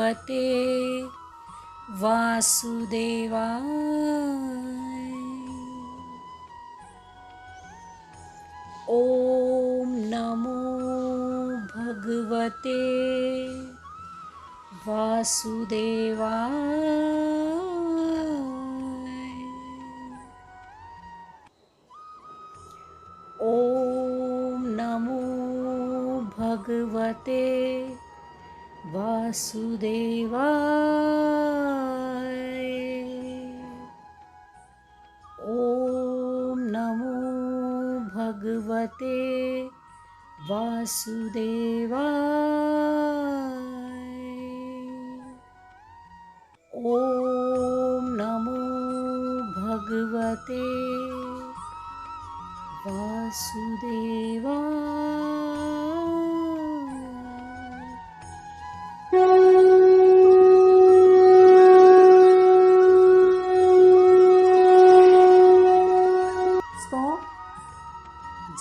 भगवते वासुदेवाय। ॐ नमो भगवते वासुदेवाय। ॐ नमो भगवते वासुदेवाय। ॐ नमो भगवते वासुदेवाय। ॐ नमो भगवते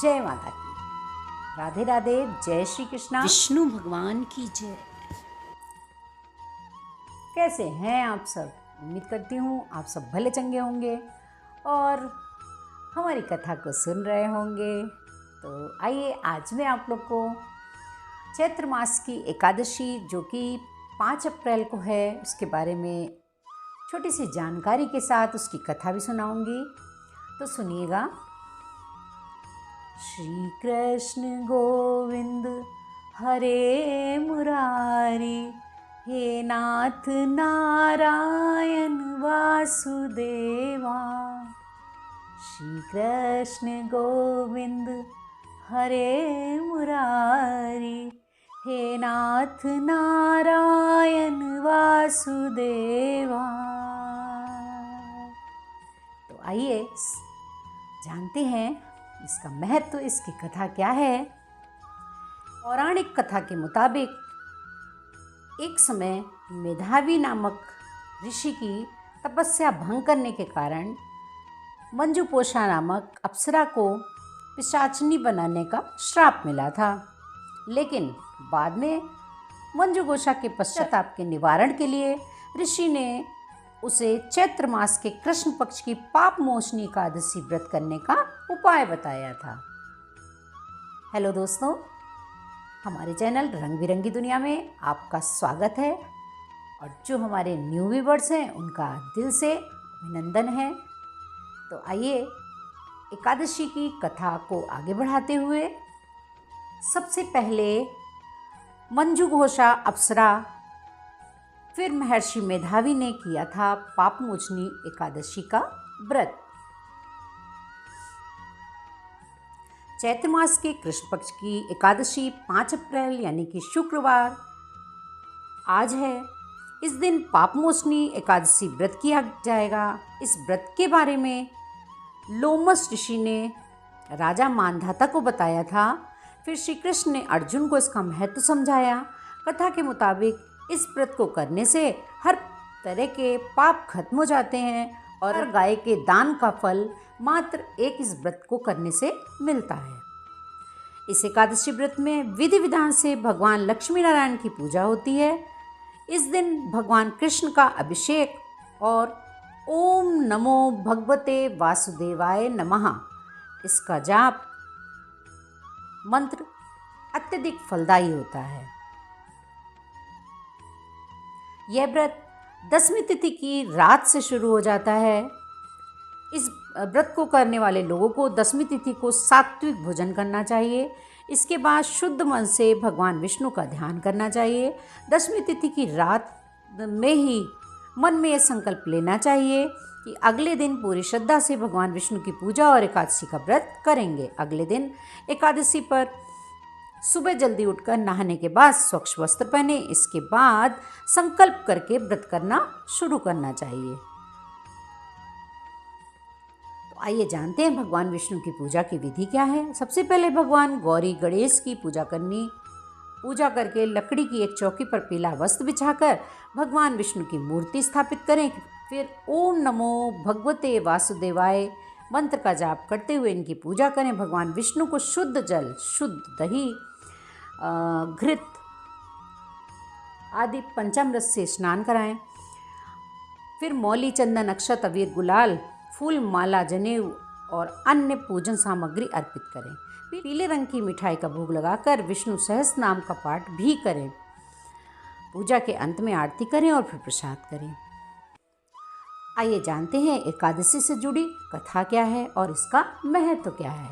जय माता की। राधे राधे। जय श्री कृष्णा। विष्णु भगवान की जय। कैसे हैं आप सब? उम्मीद करती हूँ आप सब भले चंगे होंगे और हमारी कथा को सुन रहे होंगे। तो आइए आज मैं आप लोग को चैत्र मास की एकादशी जो कि 5 अप्रैल को है उसके बारे में छोटी सी जानकारी के साथ उसकी कथा भी सुनाऊंगी। तो सुनिएगा। श्री कृष्ण गोविंद हरे मुरारी, हे नाथ नारायण वासुदेवा। श्री कृष्ण गोविंद हरे मुरारी, हे नाथ नारायण वासुदेवा। तो आइए जानते हैं इसका महत्व, इसकी कथा क्या है। पौराणिक कथा के मुताबिक एक समय मेधावी नामक ऋषि की तपस्या भंग करने के कारण मंजुपोषा नामक अप्सरा को पिशाचिनी बनाने का श्राप मिला था। लेकिन बाद में मंजुघोषा के पश्चाताप के निवारण के लिए ऋषि ने उसे चैत्र मास के कृष्ण पक्ष की पाप मोचनी एकादशी व्रत करने का उपाय बताया था। हेलो दोस्तों, हमारे चैनल रंग बिरंगी दुनिया में आपका स्वागत है और जो हमारे न्यू व्यूअर्स हैं उनका दिल से अभिनंदन है। तो आइए एकादशी की कथा को आगे बढ़ाते हुए सबसे पहले मंजुघोषा अप्सरा फिर महर्षि मेधावी ने किया था पापमोचनी एकादशी का व्रत। चैत्र मास के कृष्ण पक्ष की एकादशी 5 अप्रैल यानी कि शुक्रवार आज है। इस दिन पापमोचनी एकादशी व्रत किया जाएगा। इस व्रत के बारे में लोमस ऋषि ने राजा मानधाता को बताया था। फिर श्री कृष्ण ने अर्जुन को इसका महत्व समझाया। कथा के मुताबिक इस व्रत को करने से हर तरह के पाप खत्म हो जाते हैं और हर गाय के दान का फल मात्र एक इस व्रत को करने से मिलता है। इस एकादशी व्रत में विधि विधान से भगवान लक्ष्मी नारायण की पूजा होती है। इस दिन भगवान कृष्ण का अभिषेक और ओम नमो भगवते वासुदेवाय नमः इसका जाप मंत्र अत्यधिक फलदायी होता है। यह व्रत 10वीं तिथि की रात से शुरू हो जाता है। इस व्रत को करने वाले लोगों को 10वीं तिथि को सात्विक भोजन करना चाहिए। इसके बाद शुद्ध मन से भगवान विष्णु का ध्यान करना चाहिए। 10वीं तिथि की रात में ही मन में यह संकल्प लेना चाहिए कि अगले दिन पूरी श्रद्धा से भगवान विष्णु की पूजा और एकादशी का व्रत करेंगे। अगले दिन एकादशी पर सुबह जल्दी उठकर नहाने के बाद स्वच्छ वस्त्र पहने। इसके बाद संकल्प करके व्रत करना शुरू करना चाहिए। तो आइए जानते हैं भगवान विष्णु की पूजा की विधि क्या है। सबसे पहले भगवान गौरी गणेश की पूजा करनी। पूजा करके लकड़ी की एक चौकी पर पीला वस्त्र बिछाकर भगवान विष्णु की मूर्ति स्थापित करें। फिर ओम नमो भगवते वासुदेवाय मंत्र का जाप करते हुए इनकी पूजा करें। भगवान विष्णु को शुद्ध जल, शुद्ध दही, घृत आदि पंचामृत से स्नान कराएं। फिर मौली, चंदन, अक्षत, अबीर, गुलाल, फूल, माला, जनेऊ और अन्य पूजन सामग्री अर्पित करें। पीले रंग की मिठाई का भोग लगाकर विष्णु सहस्त्र नाम का पाठ भी करें। पूजा के अंत में आरती करें और फिर प्रसाद करें। आइए जानते हैं एकादशी से जुड़ी कथा क्या है और इसका महत्व क्या है।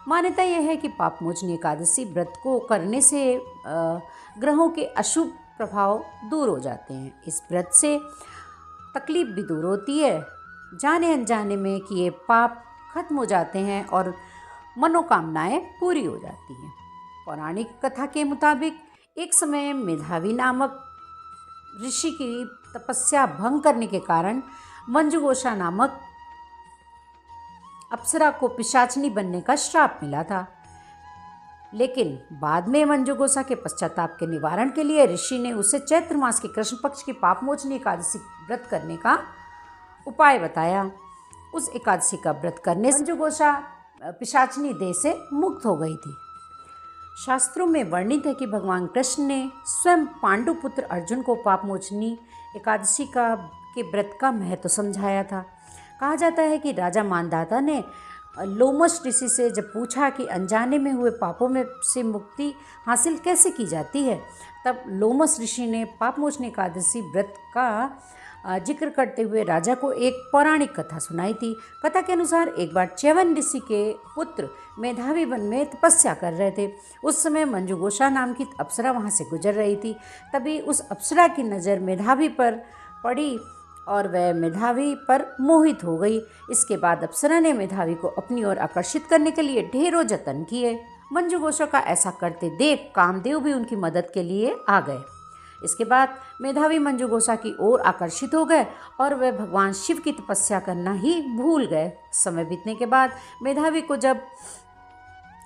मान्यता यह है कि पापमोचनी एकादशी व्रत को करने से ग्रहों के अशुभ प्रभाव दूर हो जाते हैं। इस व्रत से तकलीफ भी दूर होती है, जाने अनजाने में किए पाप खत्म हो जाते हैं और मनोकामनाएं पूरी हो जाती हैं। पौराणिक कथा के मुताबिक एक समय मेधावी नामक ऋषि की तपस्या भंग करने के कारण मंजुघोषा नामक अप्सरा को पिशाचनी बनने का श्राप मिला था। लेकिन बाद में मंजुघोषा के पश्चाताप के निवारण के लिए ऋषि ने उसे चैत्र मास के कृष्ण पक्ष की पापमोचनी एकादशी व्रत करने का उपाय बताया। उस एकादशी का व्रत करने से मंजुघोषा पिशाचनी देह से मुक्त हो गई थी। शास्त्रों में वर्णित है कि भगवान कृष्ण ने स्वयं पांडु पुत्र अर्जुन को पापमोचनी एकादशी के व्रत का महत्व समझाया था। कहा जाता है कि राजा मानधाता ने लोमश ऋषि से जब पूछा कि अनजाने में हुए पापों में से मुक्ति हासिल कैसे की जाती है, तब लोमश ऋषि ने पापमोचनी एकादशी व्रत का जिक्र करते हुए राजा को एक पौराणिक कथा सुनाई थी। कथा के अनुसार एक बार च्यवन ऋषि के पुत्र मेधावी वन में तपस्या कर रहे थे। उस समय मंजुघोषा नाम की अप्सरा वहाँ से गुजर रही थी। तभी उस अप्सरा की नज़र मेधावी पर पड़ी और वह मेधावी पर मोहित हो गई। इसके बाद अप्सरा ने मेधावी को अपनी ओर आकर्षित करने के लिए ढेरों जतन किए। मंजुघोषा का ऐसा करते देख कामदेव भी उनकी मदद के लिए आ गए। इसके बाद मेधावी मंजुघोषा की ओर आकर्षित हो गए और वह भगवान शिव की तपस्या करना ही भूल गए। समय बीतने के बाद मेधावी को जब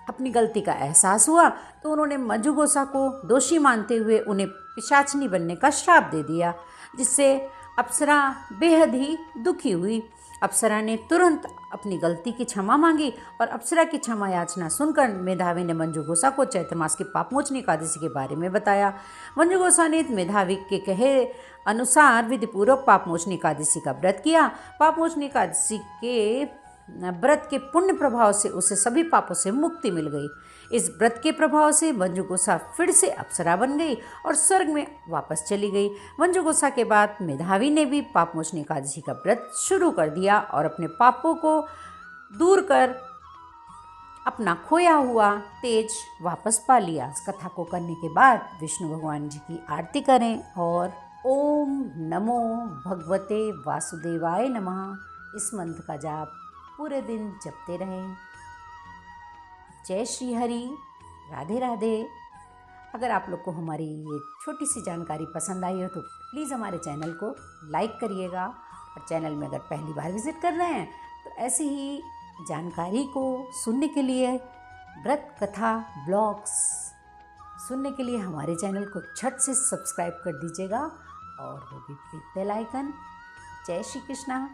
अपनी गलती का एहसास हुआ तो उन्होंने मंजुघोषा को दोषी मानते हुए उन्हें पिशाचनी बनने का श्राप दे दिया, जिससे अप्सरा बेहद ही दुखी हुई। अप्सरा ने तुरंत अपनी गलती की क्षमा मांगी और अप्सरा की क्षमा याचना सुनकर मेधावी ने मंजुघोषा को चैत्र मास की पापमोचनी एकादशी के बारे में बताया। मंजुघोषा ने मेधावी के कहे अनुसार विधिपूर्वक पापमोचनी एकादशी का व्रत किया। पापमोचनी एकादशी के व्रत के पुण्य प्रभाव से उसे सभी पापों से मुक्ति मिल गई। इस व्रत के प्रभाव से मंजुघोषा फिर से अप्सरा बन गई और स्वर्ग में वापस चली गई। मंजुघोषा के बाद मेधावी ने भी पापमोचनी एकादशी का व्रत शुरू कर दिया और अपने पापों को दूर कर अपना खोया हुआ तेज वापस पा लिया। इस कथा को करने के बाद विष्णु भगवान जी की आरती करें और ओम नमो भगवते वासुदेवाय नमः इस मंत्र का जाप पूरे दिन जपते रहें। जय श्री हरि, राधे राधे। अगर आप लोग को हमारी ये छोटी सी जानकारी पसंद आई हो तो प्लीज़ हमारे चैनल को लाइक करिएगा और चैनल में अगर पहली बार विज़िट कर रहे हैं तो ऐसी ही जानकारी को सुनने के लिए, व्रत कथा ब्लॉग्स सुनने के लिए हमारे चैनल को झट से सब्सक्राइब कर दीजिएगा और वो भी बेल आइकन। जय श्री कृष्णा।